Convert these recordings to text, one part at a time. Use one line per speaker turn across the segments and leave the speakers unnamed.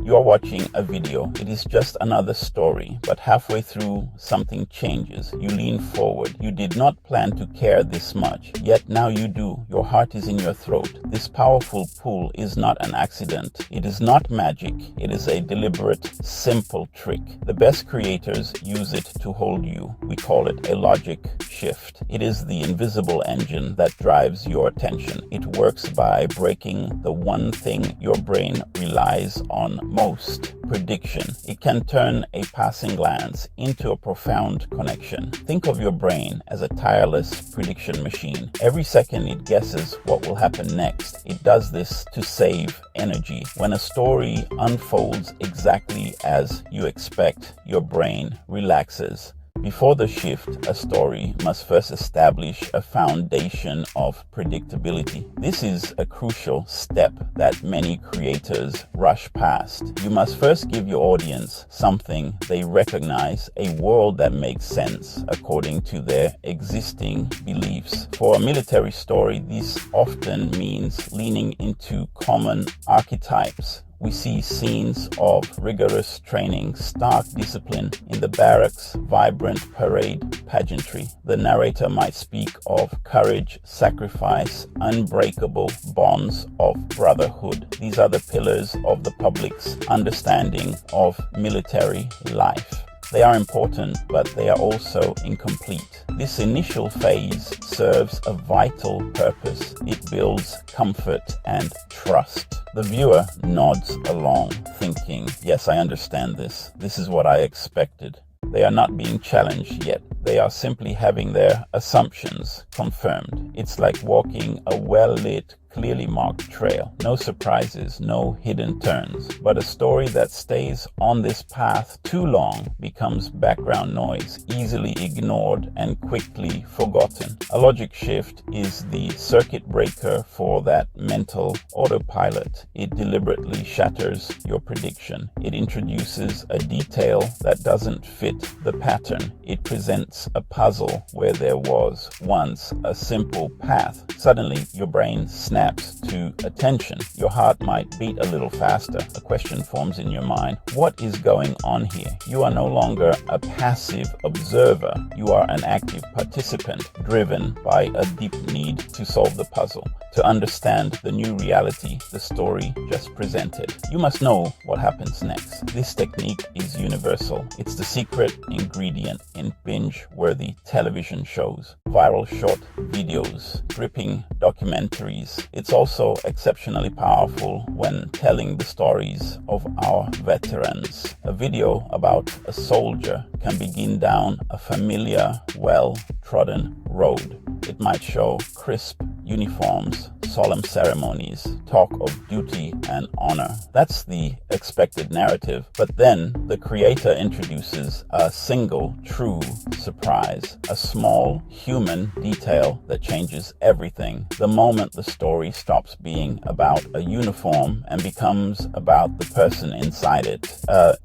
You're watching a video. It is just another story, but halfway through, something changes. You lean forward. You did not plan to care this much, yet now you do. Your heart is in your throat. This powerful pull is not an accident. It is not magic. It is a deliberate, simple trick. The best creators use it to hold you. We call it a logic shift. It is the invisible engine that drives your attention. It works by breaking the one thing your brain relies on most: prediction. It can turn a passing glance into a profound connection. Think of your brain as a tireless prediction machine. Every second it guesses what will happen next. It does this to save energy. When a story unfolds exactly as you expect, your brain relaxes. Before the shift, a story must first establish a foundation of predictability. This is a crucial step that many creators rush past. You must first give your audience something they recognize, a world that makes sense according to their existing beliefs. For a military story, this often means leaning into common archetypes. We see scenes of rigorous training, stark discipline in the barracks, vibrant parade pageantry. The narrator might speak of courage, sacrifice, unbreakable bonds of brotherhood. These are the pillars of the public's understanding of military life. They are important, but they are also incomplete. This initial phase serves a vital purpose. It builds comfort and trust. The viewer nods along, thinking, yes, I understand this. This is what I expected. They are not being challenged yet. They are simply having their assumptions confirmed. It's like walking a well-lit, clearly marked trail. No surprises, no hidden turns. But a story that stays on this path too long becomes background noise, easily ignored and quickly forgotten. A logic shift is the circuit breaker for that mental autopilot. It deliberately shatters your prediction. It introduces a detail that doesn't fit the pattern. It presents a puzzle where there was once a simple path. Suddenly, your brain snaps to attention. Your heart might beat a little faster. A question forms in your mind. What is going on here? You are no longer a passive observer. You are an active participant, driven by a deep need to solve the puzzle, to understand the new reality the story just presented. You must know what happens next. This technique is universal. It's the secret ingredient in binge-worthy television shows, viral short videos, gripping documentaries. It's also exceptionally powerful when telling the stories of our veterans. A video about a soldier can begin down a familiar, well-trodden road. It might show crisp uniforms, solemn ceremonies, talk of duty and honor. That's the expected narrative. But then the creator introduces a single true surprise, a small human detail that changes everything. The moment the story stops being about a uniform and becomes about the person inside it. A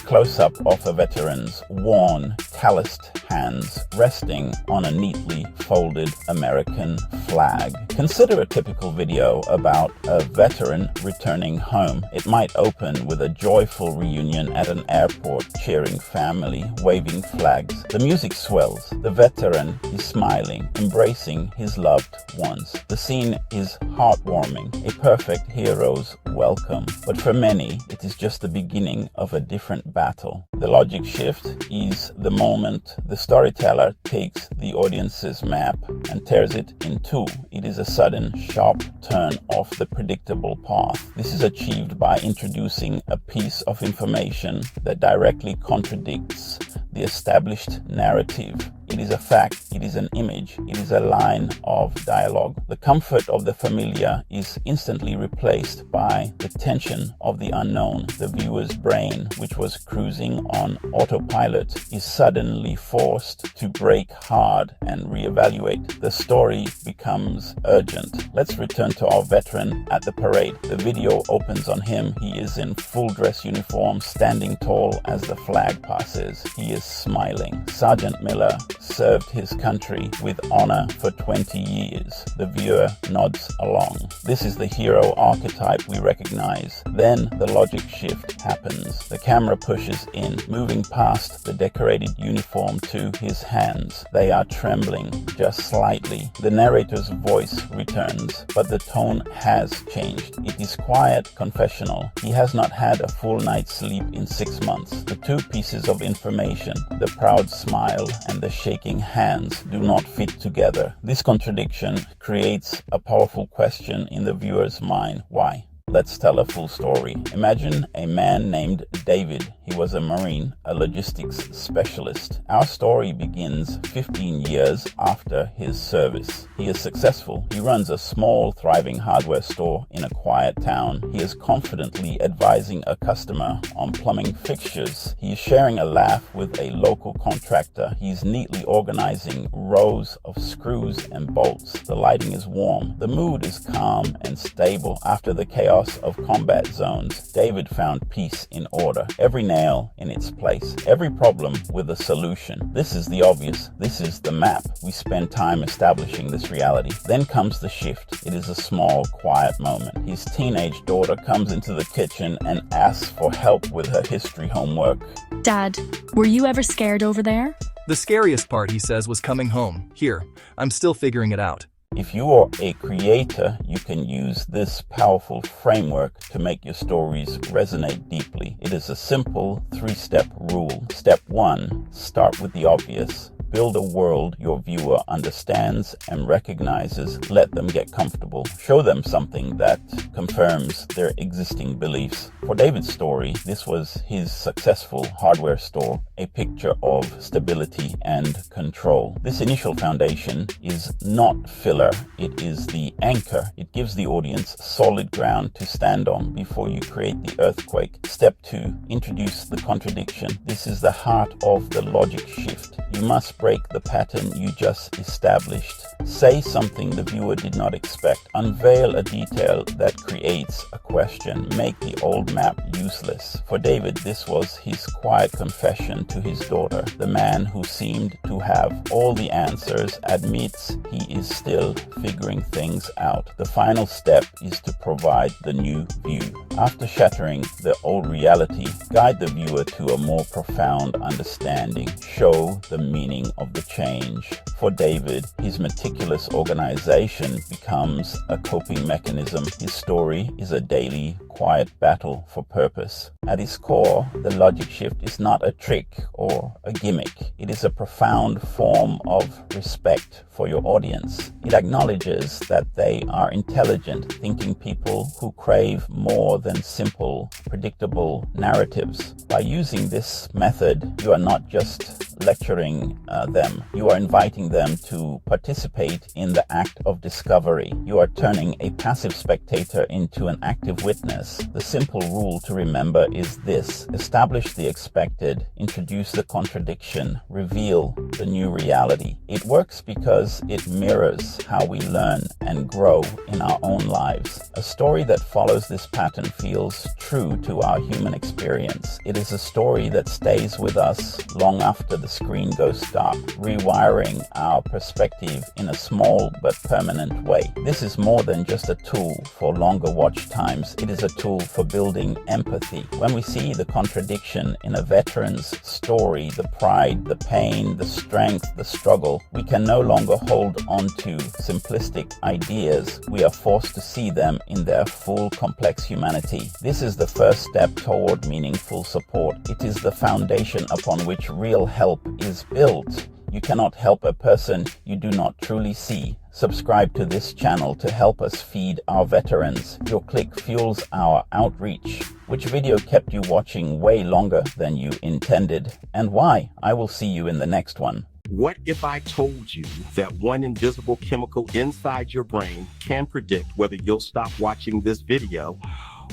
close-up of a veteran's worn, calloused hands resting on a neatly folded American flag. Consider a typical video about a veteran returning home. It might open with a joyful reunion at an airport, cheering family, waving flags. The music swells. The veteran is smiling, embracing his loved ones. The scene is heartwarming, a perfect hero's welcome. But for many, it is just the beginning of a different battle. The logic shift is the moment the storyteller takes the audience's map and tears it in two. It is a sudden, sharp turn off the predictable path. This is achieved by introducing a piece of information that directly contradicts the established narrative. It is a fact, it is an image, it is a line of dialogue. The comfort of the familiar is instantly replaced by the tension of the unknown. The viewer's brain, which was cruising on autopilot, is suddenly forced to brake hard and reevaluate. The story becomes urgent. Let's return to our veteran at the parade. The video opens on him. He is in full dress uniform, standing tall as the flag passes. He is smiling. Sergeant Miller served his country with honor for 20 years. The viewer nods along. This is the hero archetype we recognize. Then the logic shift happens. The camera pushes in, moving past the decorated uniform to his hands. They are trembling just slightly. The narrator's voice returns, but the tone has changed. It is quiet, confessional. He has not had a full night's sleep in 6 months. The two pieces of information, the proud smile and the shaking hands, do not fit together. This contradiction creates a powerful question in the viewer's mind. Why? Let's tell a full story. Imagine a man named David. He was a Marine, a logistics specialist. Our story begins 15 years after his service. He is successful. He runs a small, thriving hardware store in a quiet town. He is confidently advising a customer on plumbing fixtures. He is sharing a laugh with a local contractor. He is neatly organizing rows of screws and bolts. The lighting is warm. The mood is calm and stable. After the chaos of combat zones, David found peace in order. Every nail in its place. Every problem with a solution. This is the obvious. This is the map. We spend time establishing this reality. Then comes the shift. It is a small, quiet moment. His teenage daughter comes into the kitchen and asks for help with her history homework.
Dad, were you ever scared over there?
The scariest part, he says, was coming home. Here, I'm still figuring it out.
If you are a creator, you can use this powerful framework to make your stories resonate deeply. It is a simple 3-step rule. Step 1, start with the obvious. Build a world your viewer understands and recognizes. Let them get comfortable. Show them something that confirms their existing beliefs. For David's story, this was his successful hardware store, a picture of stability and control. This initial foundation is not filler. It is the anchor. It gives the audience solid ground to stand on before you create the earthquake. Step 2, introduce the contradiction. This is the heart of the logic shift. You must break the pattern you just established. Say something the viewer did not expect. Unveil a detail that creates a question. Make the old map useless. For David, this was his quiet confession to his daughter. The man who seemed to have all the answers admits he is still figuring things out. The final step is to provide the new view. After shattering the old reality, guide the viewer to a more profound understanding. Show the meaning of the change. For David, his meticulous organization becomes a coping mechanism. His story is a daily, quiet battle for purpose. At its core, the logic shift is not a trick or a gimmick. It is a profound form of respect for your audience. It acknowledges that they are intelligent, thinking people who crave more than simple, predictable narratives. By using this method, you are not just lecturing them. You are inviting them to participate in the act of discovery. You are turning a passive spectator into an active witness. The simple rule to remember is this: establish the expected, introduce the contradiction, reveal the new reality. It works because it mirrors how we learn and grow in our own lives. A story that follows this pattern feels true to our human experience. It is a story that stays with us long after the screen goes dark, rewiring our perspective in a small but permanent way. This is more than just a tool for longer watch times. It is a tool for building empathy. When we see the contradiction in a veteran's story, the pride, the pain, the strength, the struggle, we can no longer hold on to simplistic ideas. We are forced to see them in their full, complex humanity. This is the first step toward meaningful support. It is the foundation upon which real help is built. You cannot help a person you do not truly see. Subscribe to this channel to help us feed our veterans. Your click fuels our outreach. Which video kept you watching way longer than you intended, and why? I will see you in the next one.
What if I told you that one invisible chemical inside your brain can predict whether you'll stop watching this video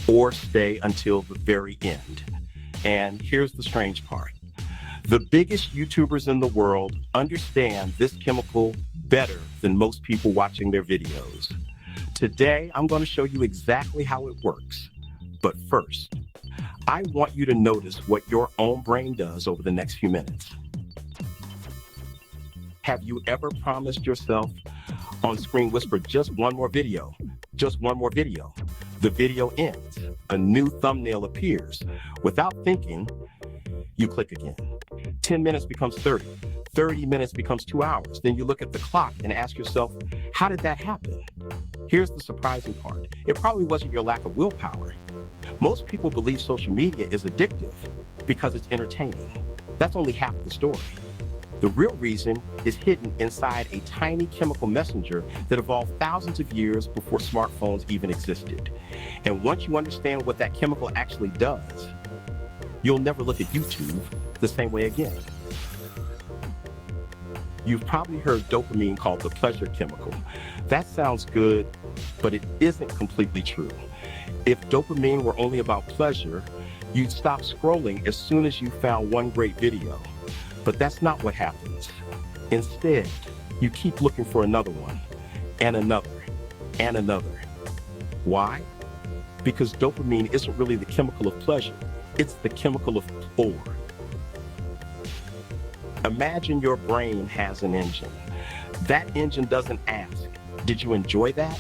or stay until the very end? And here's the strange part. The biggest YouTubers in the world understand this chemical better than most people watching their videos. Today, I'm going to show you exactly how it works. But first, I want you to notice what your own brain does over the next few minutes. Have you ever promised yourself on screen whisper, just one more video, just one more video? The video ends. A new thumbnail appears. Without thinking, you click again. 10 minutes becomes 30. 30 minutes becomes 2 hours. Then you look at the clock and ask yourself, how did that happen? Here's the surprising part. It probably wasn't your lack of willpower. Most people believe social media is addictive because it's entertaining. That's only half the story. The real reason is hidden inside a tiny chemical messenger that evolved thousands of years before smartphones even existed. And once you understand what that chemical actually does, you'll never look at YouTube the same way again. You've probably heard dopamine called the pleasure chemical. That sounds good, but it isn't completely true. If dopamine were only about pleasure, you'd stop scrolling as soon as you found one great video. But that's not what happens. Instead, you keep looking for another one, and another, and another. Why? Because dopamine isn't really the chemical of pleasure, it's the chemical of bore. Imagine your brain has an engine. That engine doesn't ask, did you enjoy that?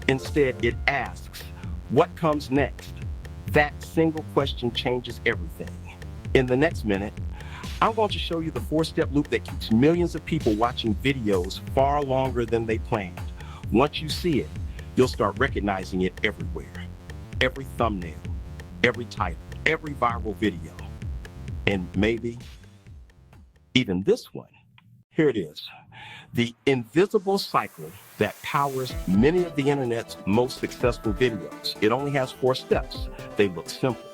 Instead, it asks, what comes next? That single question changes everything. In the next minute, I'm going to show you the 4-step loop that keeps millions of people watching videos far longer than they planned. Once you see it, you'll start recognizing it everywhere. Every thumbnail, every title, every viral video, and maybe even this one. Here it is. The invisible cycle that powers many of the internet's most successful videos. It only has 4 steps. They look simple,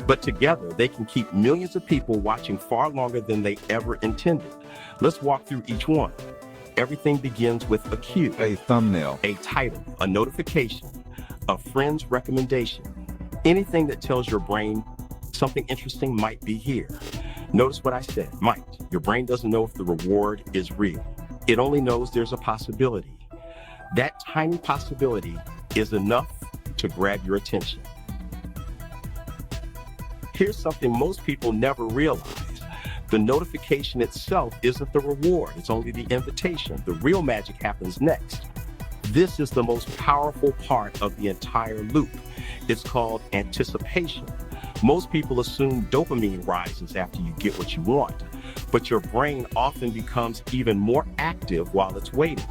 but together they can keep millions of people watching far longer than they ever intended. Let's walk through each one. Everything begins with a cue,
A thumbnail.
a title, a notification, a friend's recommendation. Anything that tells your brain something interesting might be here. Notice what I said, might. Your brain doesn't know if the reward is real. It only knows there's a possibility. That tiny possibility is enough to grab your attention. Here's something most people never realize. The notification itself isn't the reward, it's only the invitation. The real magic happens next. This is the most powerful part of the entire loop. It's called anticipation. Most people assume dopamine rises after you get what you want, but your brain often becomes even more active while it's waiting.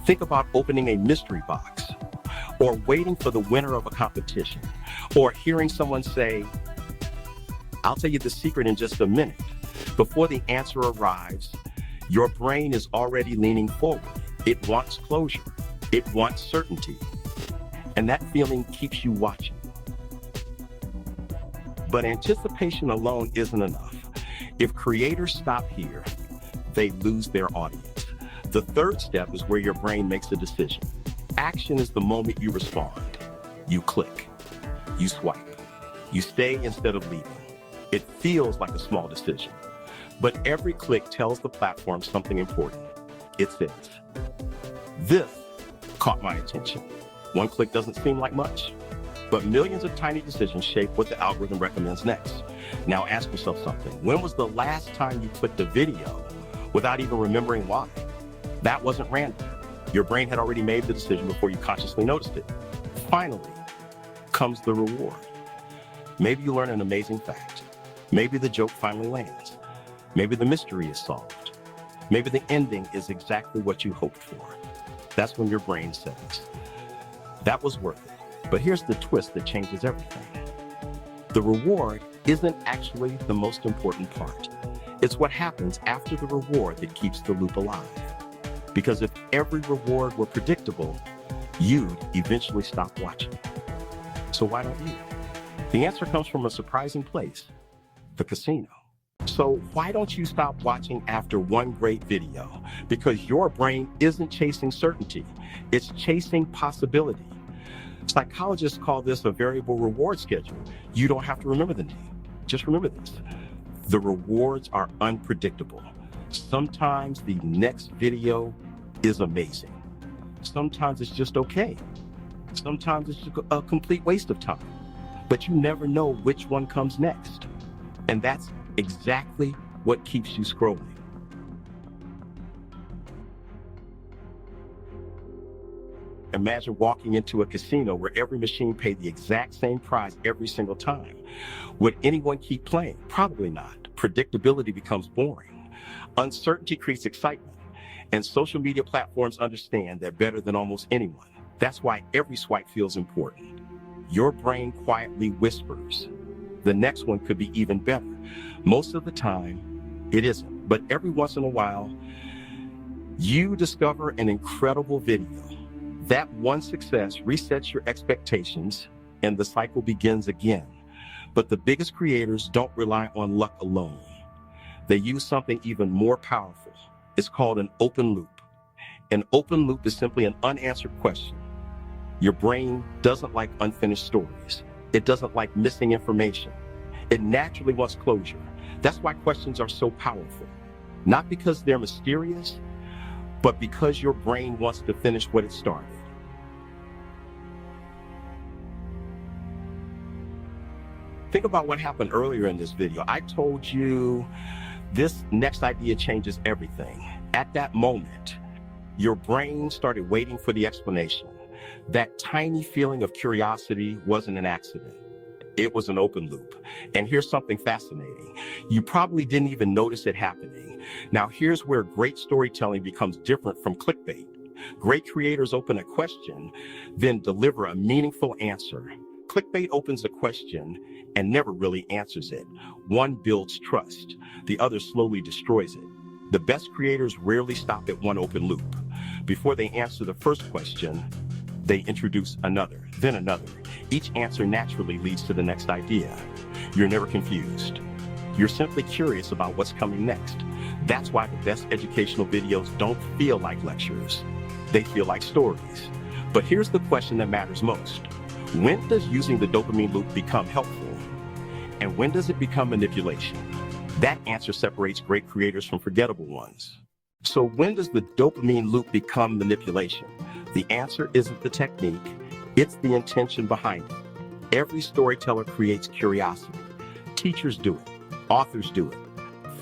Think about opening a mystery box, or waiting for the winner of a competition, or hearing someone say, I'll tell you the secret in just a minute. Before the answer arrives, your brain is already leaning forward. It wants closure. It wants certainty. And that feeling keeps you watching. But anticipation alone isn't enough. If creators stop here, they lose their audience. The third step is where your brain makes a decision. Action is the moment you respond. You click, you swipe, you stay instead of leaving. It feels like a small decision, but every click tells the platform something important. It says, this caught my attention. One click doesn't seem like much, but millions of tiny decisions shape what the algorithm recommends next. Now ask yourself something. When was the last time you clicked a video without even remembering why? That wasn't random. Your brain had already made the decision before you consciously noticed it. Finally comes the reward. Maybe you learn an amazing fact. Maybe the joke finally lands. Maybe the mystery is solved. Maybe the ending is exactly what you hoped for. That's when your brain says, that was worth it. But here's the twist that changes everything. The reward isn't actually the most important part. It's what happens after the reward that keeps the loop alive. Because if every reward were predictable, you'd eventually stop watching. So why don't you? The answer comes from a surprising place, the casino. So why don't you stop watching after one great video? Because your brain isn't chasing certainty, it's chasing possibility. Psychologists call this a variable reward schedule. You don't have to remember the name. Just remember this. The rewards are unpredictable. Sometimes the next video is amazing. Sometimes it's just okay. Sometimes it's just a complete waste of time. But you never know which one comes next. And that's exactly what keeps you scrolling. Imagine walking into a casino where every machine paid the exact same prize every single time. Would anyone keep playing? Probably not. Predictability becomes boring. Uncertainty creates excitement. And social media platforms understand that better than almost anyone. That's why every swipe feels important. Your brain quietly whispers, the next one could be even better. Most of the time, it isn't. But every once in a while, you discover an incredible video. That one success resets your expectations and the cycle begins again. But the biggest creators don't rely on luck alone. They use something even more powerful. It's called an open loop. An open loop is simply an unanswered question. Your brain doesn't like unfinished stories. It doesn't like missing information. It naturally wants closure. That's why questions are so powerful. Not because they're mysterious, but because your brain wants to finish what it started. Think about what happened earlier in this video. I told you this next idea changes everything. At that moment, your brain started waiting for the explanation. That tiny feeling of curiosity wasn't an accident. It was an open loop. And here's something fascinating. You probably didn't even notice it happening. Now, here's where great storytelling becomes different from clickbait. Great creators open a question, then deliver a meaningful answer. Clickbait opens a question and never really answers it. One builds trust, the other slowly destroys it. The best creators rarely stop at one open loop. Before they answer the first question, they introduce another, then another. Each answer naturally leads to the next idea. You're never confused. You're simply curious about what's coming next. That's why the best educational videos don't feel like lectures. They feel like stories. But here's the question that matters most. When does using the dopamine loop become helpful? And when does it become manipulation? That answer separates great creators from forgettable ones. So when does the dopamine loop become manipulation? The answer isn't the technique, it's the intention behind it. Every storyteller creates curiosity. Teachers do it, authors do it,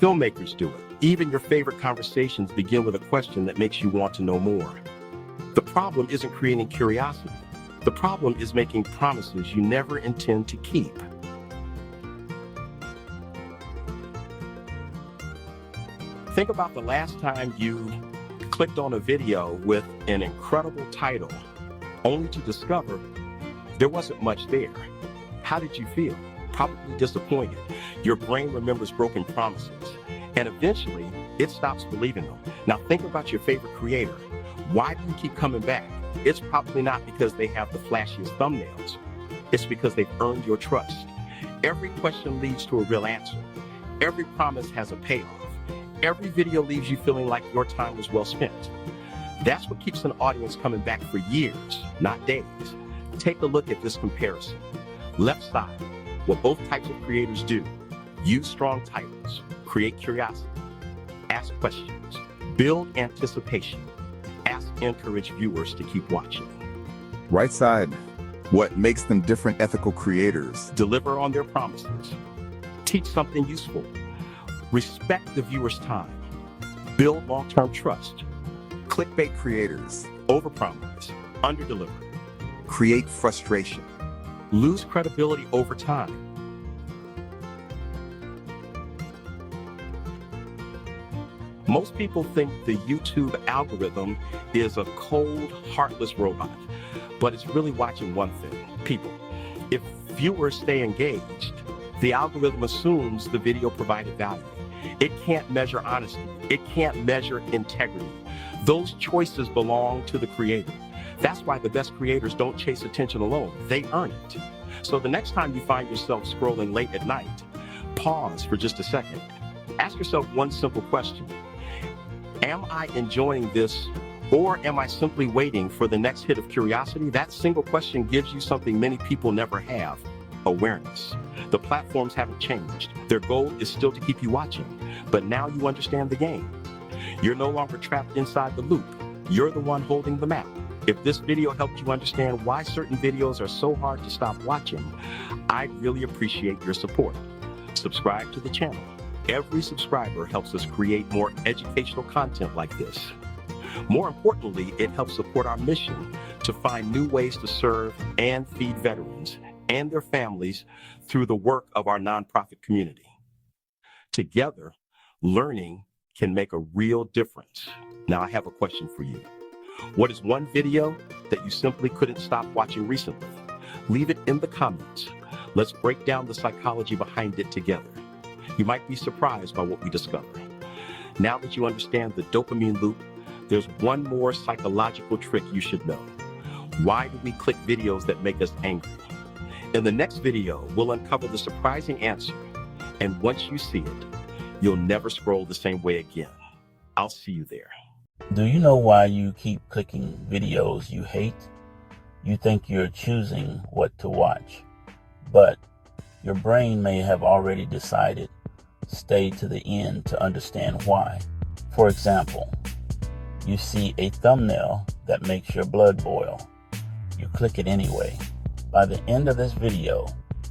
filmmakers do it. Even your favorite conversations begin with a question that makes you want to know more. The problem isn't creating curiosity. The problem is making promises you never intend to keep. Think about the last time you clicked on a video with an incredible title, only to discover there wasn't much there. How did you feel? Probably disappointed. Your brain remembers broken promises, and eventually it stops believing them. Now think about your favorite creator. Why do you keep coming back? It's probably not because they have the flashiest thumbnails. It's because they've earned your trust. Every question leads to a real answer. Every promise has a payoff. Every video leaves you feeling like your time was well spent. That's what keeps an audience coming back for years, not days. Take a look at this comparison. Left side, what both types of creators do. Use strong titles, create curiosity, ask questions, build anticipation, encourage viewers to keep watching.
Right side, what makes them different ethical creators?
Deliver on their promises, teach something useful, respect the viewer's time, build long-term trust.
Clickbait creators,
overpromise, underdeliver,
create frustration,
lose credibility over time. Most people think the YouTube algorithm is a cold, heartless robot, but it's really watching one thing, people. If viewers stay engaged, the algorithm assumes the video provided value. It can't measure honesty. It can't measure integrity. Those choices belong to the creator. That's why the best creators don't chase attention alone. They earn it. So the next time you find yourself scrolling late at night, pause for just a second. Ask yourself one simple question. Am I enjoying this, or am I simply waiting for the next hit of curiosity? That single question gives you something many people never have, awareness. The platforms haven't changed. Their goal is still to keep you watching, but now you understand the game. You're no longer trapped inside the loop. You're the one holding the map. If this video helped you understand why certain videos are so hard to stop watching, I'd really appreciate your support. Subscribe to the channel. Every subscriber helps us create more educational content like this. More importantly, it helps support our mission to to find new ways to serve and feed veterans and their families through the work of our nonprofit community. Together, learning can make a real difference. Now, I have a question for you. What is one video that you simply couldn't stop watching recently? Leave it in the comments. Let's break down the psychology behind it together. You might be surprised by what we discover. Now that you understand the dopamine loop, there's one more psychological trick you should know. Why do we click videos that make us angry? In the next video, we'll uncover the surprising answer. And once you see it, you'll never scroll the same way again. I'll see you there.
Do you know why you keep clicking videos you hate? You think you're choosing what to watch, but your brain may have already decided. Stay to the end to understand why. For example, you see a thumbnail that makes your blood boil. You click it anyway. By the end of this video,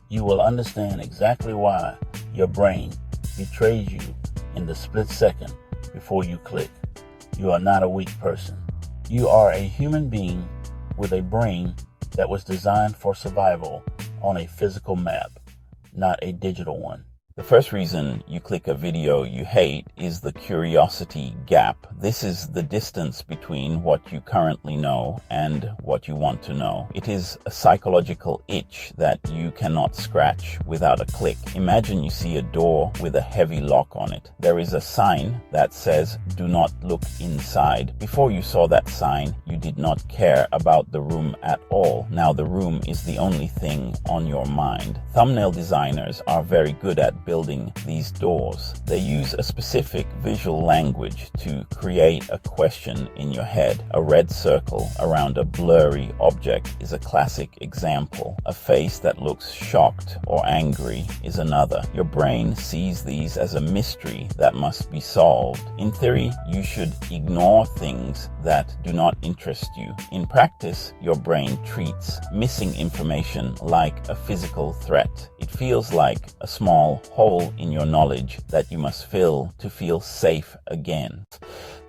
you will understand exactly why your brain betrays you in the split second before you click. You are not a weak person. You are a human being with a brain that was designed for survival on a physical map, not a digital one. The first reason you click a video you hate is the curiosity gap. This is the distance between what you currently know and what you want to know. It is a psychological itch that you cannot scratch without a click. Imagine you see a door with a heavy lock on it. There is a sign that says, "Do not look inside." Before you saw that sign, you did not care about the room at all. Now the room is the only thing on your mind. Thumbnail designers are very good at building these doors. They use a specific visual language to create a question in your head. A red circle around a blurry object is a classic example. A face that looks shocked or angry is another. Your brain sees these as a mystery that must be solved. In theory, you should ignore things that do not interest you. In practice, your brain treats missing information like a physical threat. It feels like a small hole in your knowledge that you must fill to feel safe again.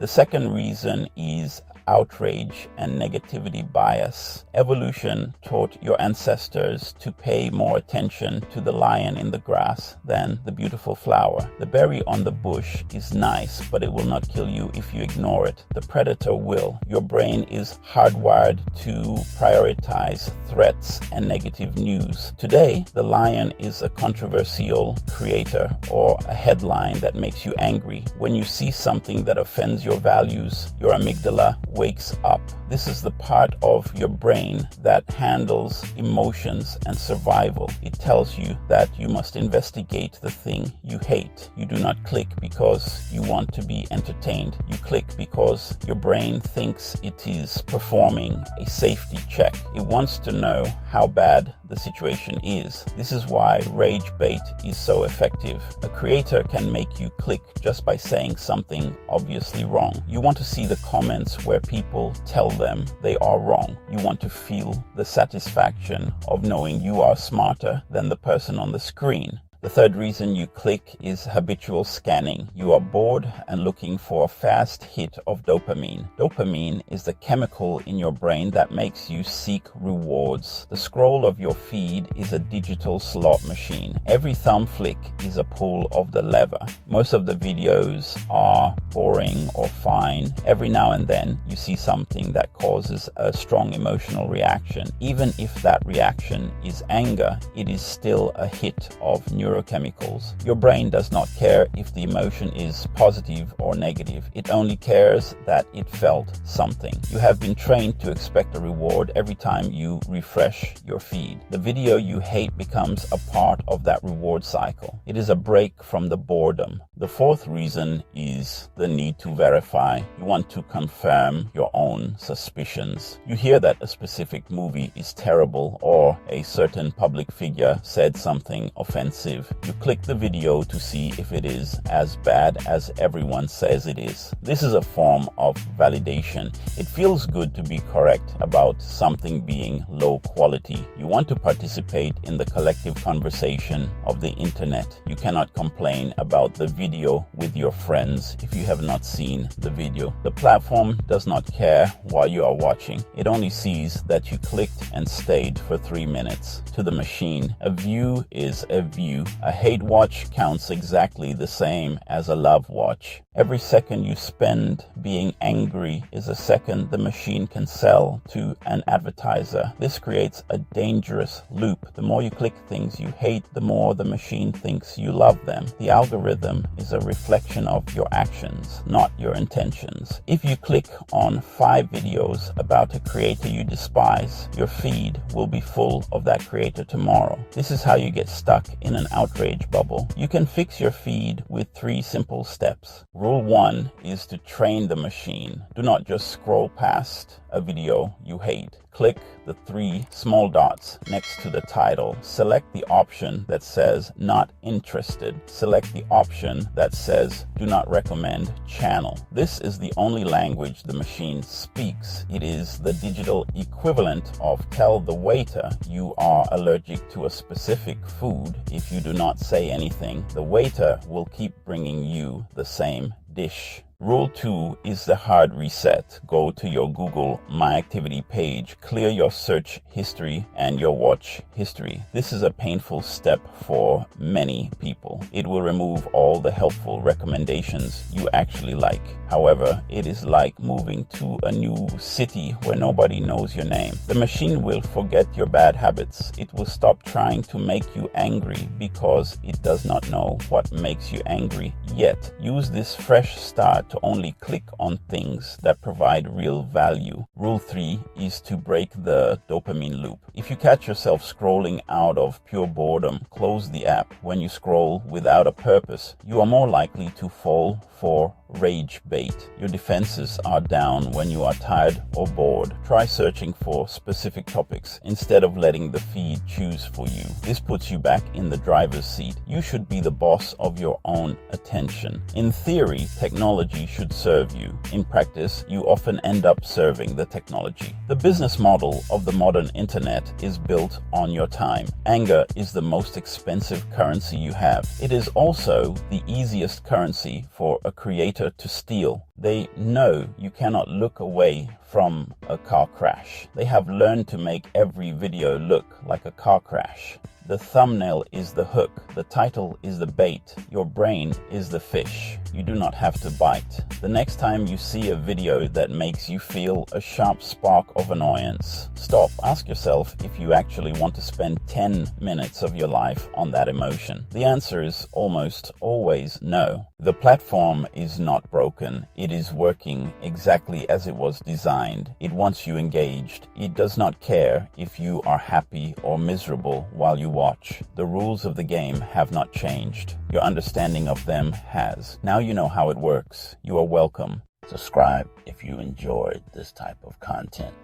The second reason is outrage and negativity bias. Evolution taught your ancestors to pay more attention to the lion in the grass than the beautiful flower. The berry on the bush is nice, but it will not kill you if you ignore it. The predator will. Your brain is hardwired to prioritize threats and negative news. Today, the lion is a controversial creator or a headline that makes you angry. When you see something that offends your values, your amygdala wakes up. This is the part of your brain that handles emotions and survival. It tells you that you must investigate the thing you hate. You do not click because you want to be entertained. You click because your brain thinks it is performing a safety check. It wants to know how bad the situation is. This is why rage bait is so effective. A creator can make you click just by saying something obviously wrong. You want to see the comments where people tell them they are wrong. You want to feel the satisfaction of knowing you are smarter than the person on the screen. The third reason you click is habitual scanning. You are bored and looking for a fast hit of dopamine. Dopamine is the chemical in your brain that makes you seek rewards. The scroll of your feed is a digital slot machine. Every thumb flick is a pull of the lever. Most of the videos are boring or fine. Every now and then you see something that causes a strong emotional reaction. Even if that reaction is anger, it is still a hit of neurochemicals. Your brain does not care if the emotion is positive or negative. It only cares that it felt something. You have been trained to expect a reward every time you refresh your feed. The video you hate becomes a part of that reward cycle. It is a break from the boredom. The fourth reason is the need to verify. You want to confirm your own suspicions. You hear that a specific movie is terrible or a certain public figure said something offensive. objective. You click the video to see if it is as bad as everyone says it is. This is a form of validation. It feels good to be correct about something being low quality. You want to participate in the collective conversation of the internet. You cannot complain about the video with your friends if you have not seen the video. The platform does not care while you are watching. It only sees that you clicked and stayed for 3 minutes. To the machine, a view is a view. A hate watch counts exactly the same as a love watch. Every second you spend being angry is a second the machine can sell to an advertiser. This creates a dangerous loop. The more you click things you hate, the more the machine thinks you love them. The algorithm is a reflection of your actions, not your intentions. If you click on 5 videos about a creator you despise, your feed will be full of that creator tomorrow. This is how you get stuck in an outrage bubble. You can fix your feed with 3 simple steps. Rule 1 is to train the machine. Do not just scroll past a video you hate. Click the 3 small dots next to the title. Select the option that says not interested. Select the option that says do not recommend channel. This is the only language the machine speaks. It is the digital equivalent of tell the waiter you are allergic to a specific food. If you do not say anything, the waiter will keep bringing you the same dish. Rule 2 is the hard reset. Go to your Google My Activity page, clear your search history and your watch history. This is a painful step for many people. It will remove all the helpful recommendations you actually like. However, it is like moving to a new city where nobody knows your name. The machine will forget your bad habits. It will stop trying to make you angry because it does not know what makes you angry yet. Use this fresh start to only click on things that provide real value. Rule 3 is to break the dopamine loop. If you catch yourself scrolling out of pure boredom, close the app. When you scroll without a purpose, you are more likely to fall for rage bait. Your defenses are down when you are tired or bored. Try searching for specific topics instead of letting the feed choose for you. This puts you back in the driver's seat. You should be the boss of your own attention. In theory, technology should serve you. In practice, you often end up serving the technology. The business model of the modern internet is built on your time. Anger is the most expensive currency you have. It is also the easiest currency for a creator to steal. They know you cannot look away from a car crash. They have learned to make every video look like a car crash. The thumbnail is the hook. The title is the bait. Your brain is the fish. You do not have to bite. The next time you see a video that makes you feel a sharp spark of annoyance, stop. Ask yourself if you actually want to spend 10 minutes of your life on that emotion. The answer is almost always no. The platform is not broken. It is working exactly as it was designed. It wants you engaged. It does not care if you are happy or miserable while you watch. The rules of the game have not changed. Your understanding of them has. Now you know how it works. You are welcome. Subscribe if you enjoyed this type of content.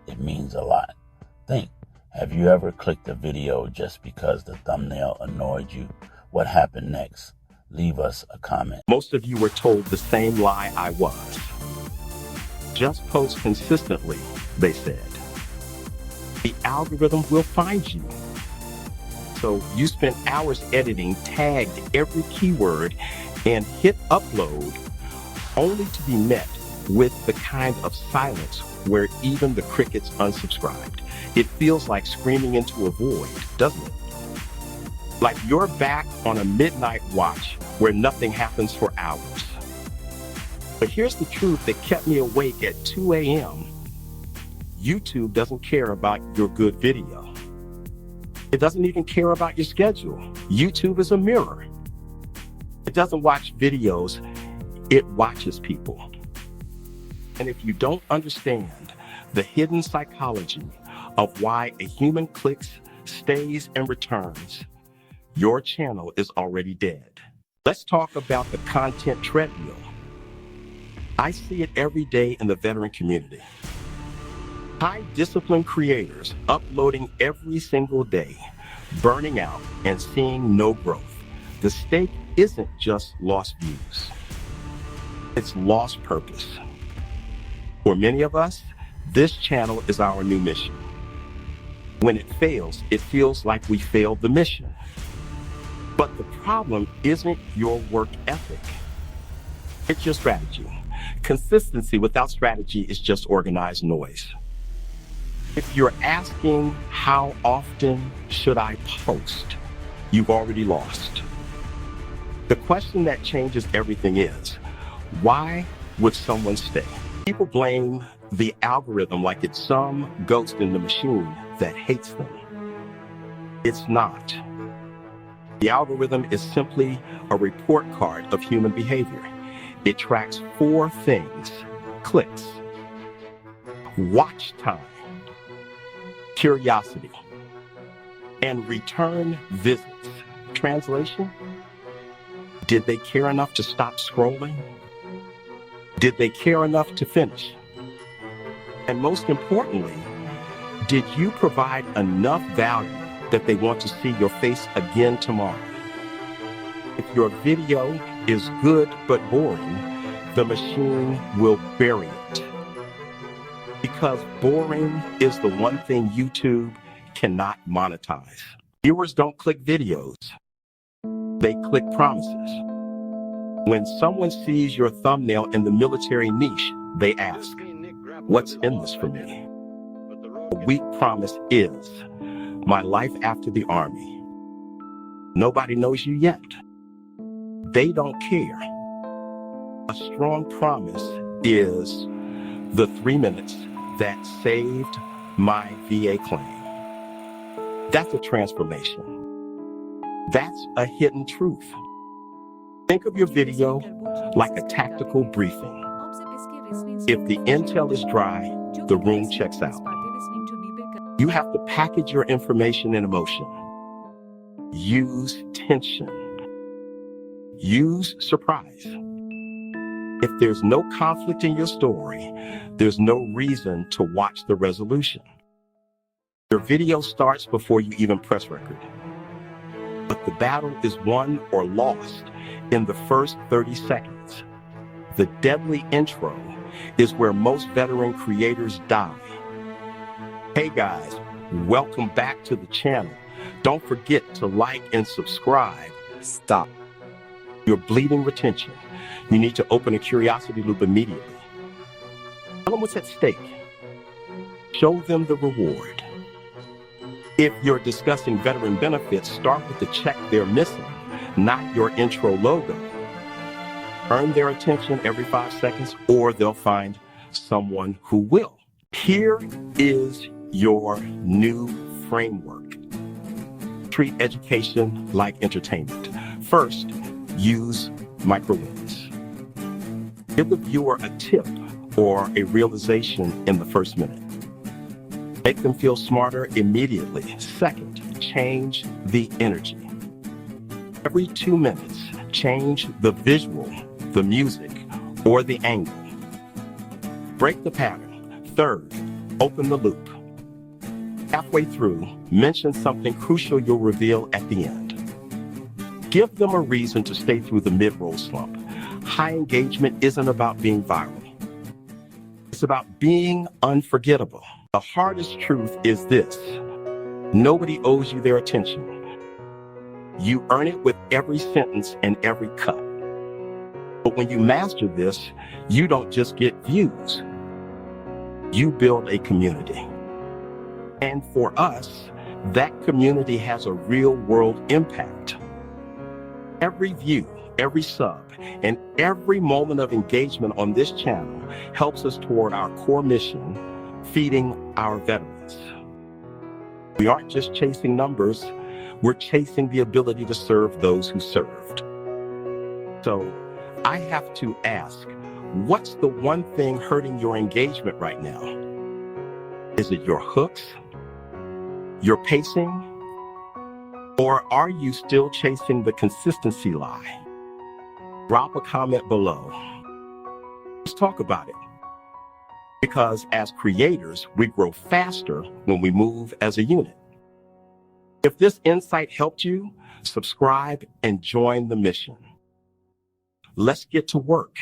It means a lot. Think, have you ever clicked a video just because the thumbnail annoyed you? What happened next? Leave us a comment.
Most of you were told the same lie I was. Just post consistently, they said. The algorithm will find you. So you spent hours editing, tagged every keyword, and hit upload, only to be met with the kind of silence where even the crickets unsubscribed. It feels like screaming into a void, doesn't it? Like you're back on a midnight watch where nothing happens for hours. But here's the truth that kept me awake at 2 a.m. YouTube doesn't care about your good video. It doesn't even care about your schedule. YouTube is a mirror. It doesn't watch videos, it watches people. And if you don't understand the hidden psychology of why a human clicks, stays, and returns, your channel is already dead. Let's talk about the content treadmill. I see it every day in the veteran community. High discipline creators uploading every single day, burning out, and seeing no growth. The stake isn't just lost views. It's lost purpose. For many of us, this channel is our new mission. When it fails, it feels like we failed the mission. But the problem isn't your work ethic. It's your strategy. Consistency without strategy is just organized noise. If you're asking, how often should I post? You've already lost. The question that changes everything is, why would someone stay? People blame the algorithm like it's some ghost in the machine that hates them. It's not. The algorithm is simply a report card of human behavior. It tracks 4 things: clicks, watch time, curiosity, and return visits. Translation: did they care enough to stop scrolling? Did they care enough to finish? And most importantly, did you provide enough value that they want to see your face again tomorrow? If your video is good but boring, the machine will bury it. Because boring is the one thing YouTube cannot monetize. Viewers don't click videos. They click promises. When someone sees your thumbnail in the military niche, they ask, what's in this for me? A weak promise is my life after the Army. Nobody knows you yet. They don't care. A strong promise is the 3 minutes that saved my VA claim. That's a transformation. That's a hidden truth. Think of your video like a tactical briefing. If the intel is dry, the room checks out. You have to package your information and emotion. Use tension. Use surprise. If there's no conflict in your story, there's no reason to watch the resolution. Your video starts before you even press record. But the battle is won or lost in the first 30 seconds. The deadly intro is where most veteran creators die. Hey guys, welcome back to the channel. Don't forget to like and subscribe.
Stop.
You're bleeding retention. You need to open a curiosity loop immediately. Tell them what's at stake. Show them the reward. If you're discussing veteran benefits, start with the check they're missing, not your intro logo. Earn their attention every 5 seconds, or they'll find someone who will. Here is your new framework. Treat education like entertainment. First, use micro-wins. Give the viewer a tip or a realization in the first minute. Make them feel smarter immediately. Second, change the energy. Every 2 minutes, change the visual, the music, or the angle. Break the pattern. Third, open the loop. Halfway through, mention something crucial you'll reveal at the end. Give them a reason to stay through the mid-roll slump. High engagement isn't about being viral. It's about being unforgettable. The hardest truth is this: nobody owes you their attention. You earn it with every sentence and every cut. But when you master this, you don't just get views. You build a community. And for us, that community has a real-world impact. Every view, every sub, and every moment of engagement on this channel helps us toward our core mission, feeding our veterans. We aren't just chasing numbers, we're chasing the ability to serve those who served. So I have to ask, what's the one thing hurting your engagement right now? Is it your hooks? Your pacing? Or are you still chasing the consistency lie? Drop a comment below. Let's talk about it. Because as creators, we grow faster when we move as a unit. If this insight helped you, subscribe and join the mission. Let's get to work.